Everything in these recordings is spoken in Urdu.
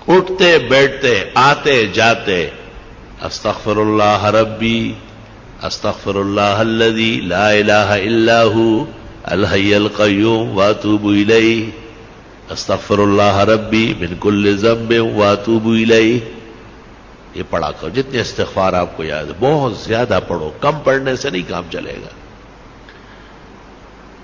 اٹھتے بیٹھتے آتے جاتے استغفر اللہ ربی استغفر اللہ الذی لا الہ الا ہو الحی القیوم واتوب الیہ استغفر اللہ ربی من کل ذنب واتوب الیہ. یہ پڑھا کرو جتنے استغفار آپ کو یاد ہے، بہت زیادہ پڑھو، کم پڑھنے سے نہیں کام چلے گا،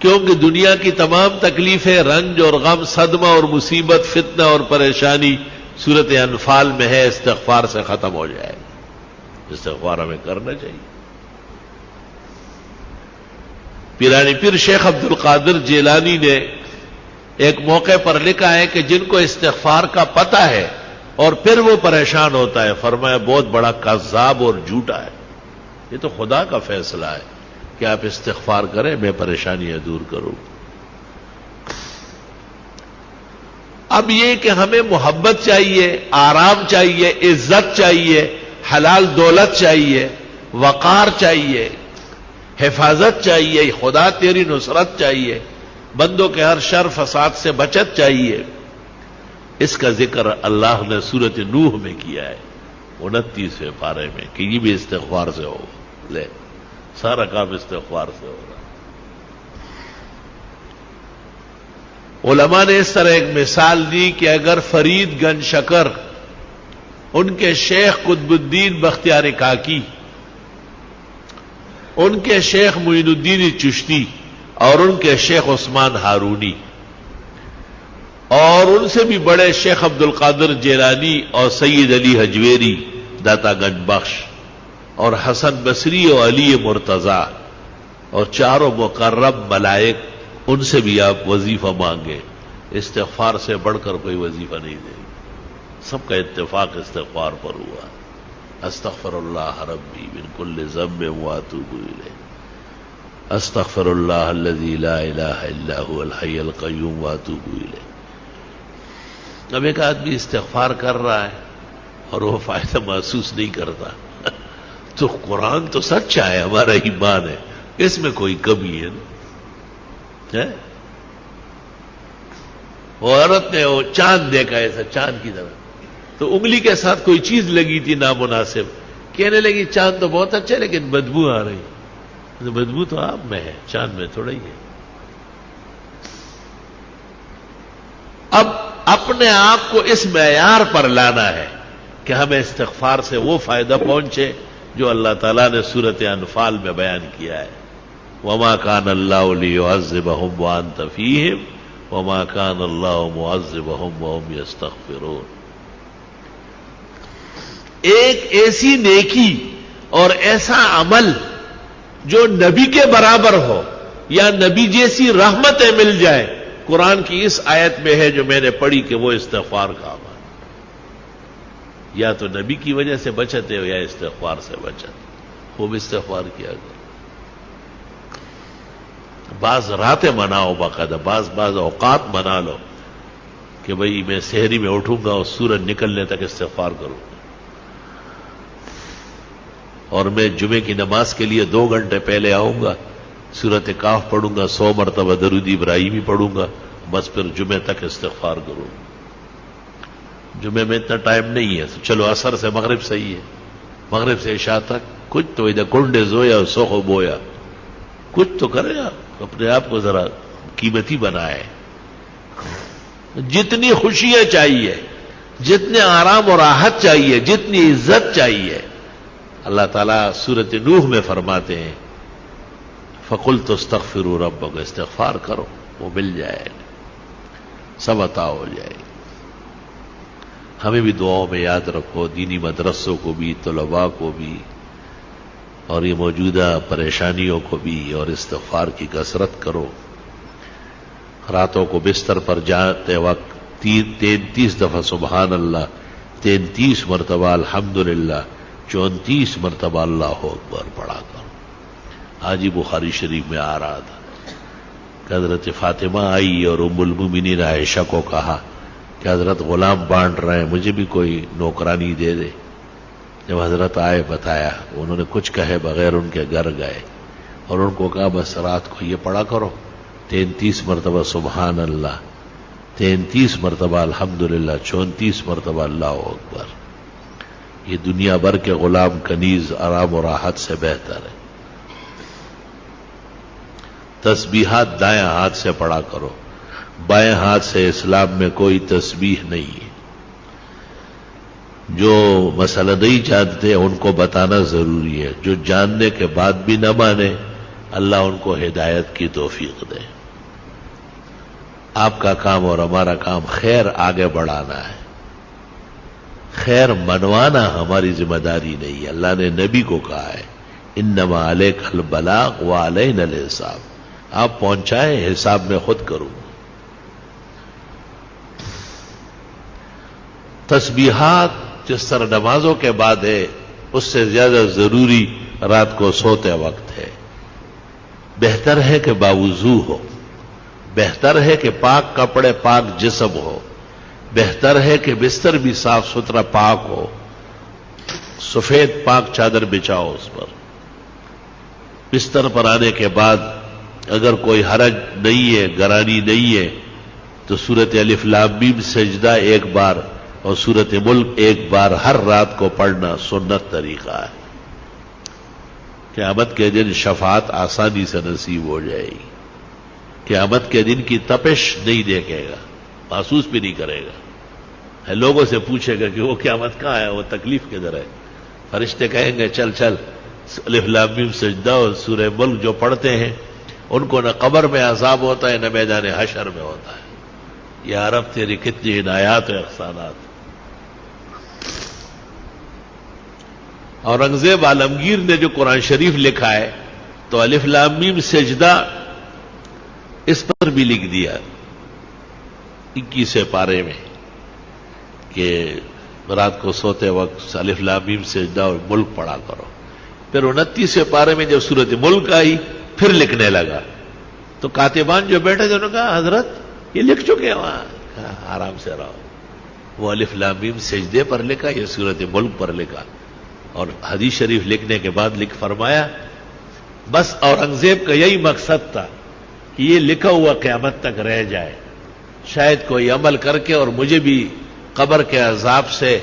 کیونکہ دنیا کی تمام تکلیفیں، رنج اور غم، صدمہ اور مصیبت، فتنہ اور پریشانی سورت انفال میں ہے، استغفار سے ختم ہو جائے گا. استغفار ہمیں کرنا چاہیے. پیرانی پیر شیخ عبد القادر جیلانی نے ایک موقع پر لکھا ہے کہ جن کو استغفار کا پتہ ہے اور پھر وہ پریشان ہوتا ہے، فرمایا بہت بڑا کذاب اور جھوٹا ہے. یہ تو خدا کا فیصلہ ہے کہ آپ استغفار کریں، میں پریشانیاں دور کروں. اب یہ کہ ہمیں محبت چاہیے، آرام چاہیے، عزت چاہیے، حلال دولت چاہیے، وقار چاہیے، حفاظت چاہیے، خدا تیری نصرت چاہیے، بندوں کے ہر شر فساد سے بچت چاہیے. اس کا ذکر اللہ نے سورۃ نوح میں کیا ہے 29ویں پارے میں کہ یہ بھی استغفار سے ہو. لے سارا کام استغفار سے ہو رہا. علماء نے اس طرح ایک مثال دی کہ اگر فرید گنج شکر، ان کے شیخ قطب الدین بختیار کاکی، ان کے شیخ معین الدین چشتی اور ان کے شیخ عثمان ہارونی اور ان سے بھی بڑے شیخ عبد القادر جیلانی اور سید علی حجویری داتا گنج بخش اور حسن بصری اور علی مرتضیٰ اور چاروں مقرب ملائک، ان سے بھی آپ وظیفہ مانگے. استغفار سے بڑھ کر کوئی وظیفہ نہیں دے گی. سب کا اتفاق استغفار پر ہوا. استغفر اللہ ربی من کل ذنب واتوب الیہ استغفر اللہ الذی لا الہ الا هو الحی القیوم واتوب الیہ. اب ایک آدمی استغفار کر رہا ہے اور وہ فائدہ محسوس نہیں کرتا تو قرآن تو سچا ہے، ہمارا ایمان ہے، اس میں کوئی کمی ہے نا. وہ عورت نے وہ چاند دیکھا ایسا چاند کی طرح، تو انگلی کے ساتھ کوئی چیز لگی تھی نامناسب، کہنے لگی چاند تو بہت اچھا لیکن بدبو آ رہی. بدبو تو آپ میں ہے، چاند میں تھوڑا ہی ہے. اب اپنے آپ کو اس معیار پر لانا ہے کہ ہمیں استغفار سے وہ فائدہ پہنچے جو اللہ تعالیٰ نے سورۃ انفال میں بیان کیا ہے. وما كان الله ليعذبهم وانت فيهم وما كان الله معذبهم وهم يستغفرون. ایک ایسی نیکی اور ایسا عمل جو نبی کے برابر ہو یا نبی جیسی رحمتیں مل جائے، قرآن کی اس آیت میں ہے جو میں نے پڑھی کہ وہ استغفار کا عمل. یا تو نبی کی وجہ سے بچتے ہو یا استغفار سے بچت. خوب استغفار کیا کرو. بعض راتیں مناؤ، باقاعدہ بعض اوقات منا لو کہ بھئی میں سحری میں اٹھوں گا اور سورج نکلنے تک استغفار کروں گا، اور میں جمعے کی نماز کے لیے 2 گھنٹے پہلے آؤں گا، سورۃ کاف پڑھوں گا، 100 مرتبہ درود ابراہیمی پڑھوں گا، بس پھر جمعے تک استغفار کروں گا. جمعے میں اتنا ٹائم نہیں ہے، چلو عصر سے مغرب صحیح ہے، مغرب سے عشاء تک کچھ تو ادھر کنڈے زویا اور سوخو بویا، کچھ تو کرے آپ، اپنے آپ کو ذرا قیمتی بنائے. جتنی خوشیاں چاہیے، جتنے آرام اور راحت چاہیے، جتنی عزت چاہیے، اللہ تعالیٰ سورۃ نوح میں فرماتے ہیں فَقُلْتُ اسْتَغْفِرُوا رَبَّكُمْ، استغفار کرو وہ مل جائے گا، سب عطا ہو جائے گا. ہمیں بھی دعاؤں میں یاد رکھو، دینی مدرسوں کو بھی، طلباء کو بھی، اور یہ موجودہ پریشانیوں کو بھی، اور استغفار کی کثرت کرو. راتوں کو بستر پر جاتے وقت 33 دفعہ سبحان اللہ، 33 مرتبہ الحمدللہ، 34 مرتبہ اللہ اکبر پڑھا کرو. آج ہی بخاری شریف میں آ رہا تھا کہ حضرت فاطمہ آئی اور ام المومنین عائشہ کو کہا کہ حضرت غلام بانٹ رہے ہیں، مجھے بھی کوئی نوکرانی دے دے. جب حضرت آئے بتایا، انہوں نے کچھ کہے بغیر ان کے گھر گئے اور ان کو کہا بس رات کو یہ پڑھا کرو 33 مرتبہ سبحان اللہ 33 مرتبہ الحمدللہ، 34 مرتبہ اللہ اکبر. یہ دنیا بھر کے غلام کنیز آرام و راحت سے بہتر ہے. تسبیحات دائیں ہاتھ سے پڑھا کرو، بائیں ہاتھ سے اسلام میں کوئی تسبیح نہیں ہے. جو مسئلہ نہیں جانتے ان کو بتانا ضروری ہے، جو جاننے کے بعد بھی نہ مانے اللہ ان کو ہدایت کی توفیق دے. آپ کا کام اور ہمارا کام خیر آگے بڑھانا ہے، خیر منوانا ہماری ذمہ داری نہیں ہے. اللہ نے نبی کو کہا ہے انما علیک البلاغ وعلینا الحساب، آپ پہنچائیں، حساب میں خود کروں. تسبیحات جس طرح نمازوں کے بعد ہے اس سے زیادہ ضروری رات کو سوتے وقت ہے. بہتر ہے کہ باوضو ہو، بہتر ہے کہ پاک کپڑے پاک جسم ہو، بہتر ہے کہ بستر بھی صاف ستھرا پاک ہو، سفید پاک چادر بچھاؤ اس پر. بستر پر آنے کے بعد اگر کوئی حرج نہیں ہے، گرانی نہیں ہے، تو سورت الف لام میم سجدہ ایک بار اور سورت ملک ایک بار ہر رات کو پڑھنا سنت طریقہ ہے. قیامت کے دن شفاعت آسانی سے نصیب ہو جائے گی. قیامت کے دن کی تپش نہیں دیکھے گا، محسوس بھی نہیں کرے گا. لوگوں سے پوچھے گا کہ وہ قیامت کہاں ہے، وہ تکلیف کدھر ہے. فرشتے کہیں گے چل چل الف لام میم سجدہ اور سورہ ملک جو پڑھتے ہیں ان کو نہ قبر میں عذاب ہوتا ہے نہ میدان حشر میں ہوتا ہے. یا رب تیری کتنی عنایات و احسانات. اورنگزیب عالمگیر نے جو قرآن شریف لکھا ہے تو الف لام میم سجدہ اس پر بھی لکھ دیا 21 پارے میں کہ رات کو سوتے وقت الف لام میم سجدہ اور ملک پڑھا کرو. پھر 29 پارے میں جب سورت ملک آئی پھر لکھنے لگا تو کاتبان جو بیٹھے تھے انہوں نے کہا حضرت یہ لکھ چکے ہیں وہاں. آرام سے رہو. وہ الف لام میم سجدے پر لکھا، یہ سورت ملک پر لکھا. اور حدیث شریف لکھنے کے بعد لکھ فرمایا بس اورنگزیب کا یہی مقصد تھا کہ یہ لکھا ہوا قیامت تک رہ جائے، شاید کوئی عمل کر کے اور مجھے بھی قبر کے عذاب سے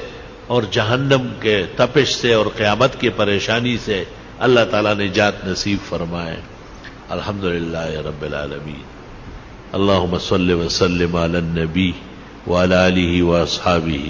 اور جہنم کے تپش سے اور قیامت کی پریشانی سے اللہ تعالیٰ نے نجات نصیب فرمائے. الحمدللہ رب العالمین. اللہم صلی وسلم علی النبی وعلی آلہ واصحابہ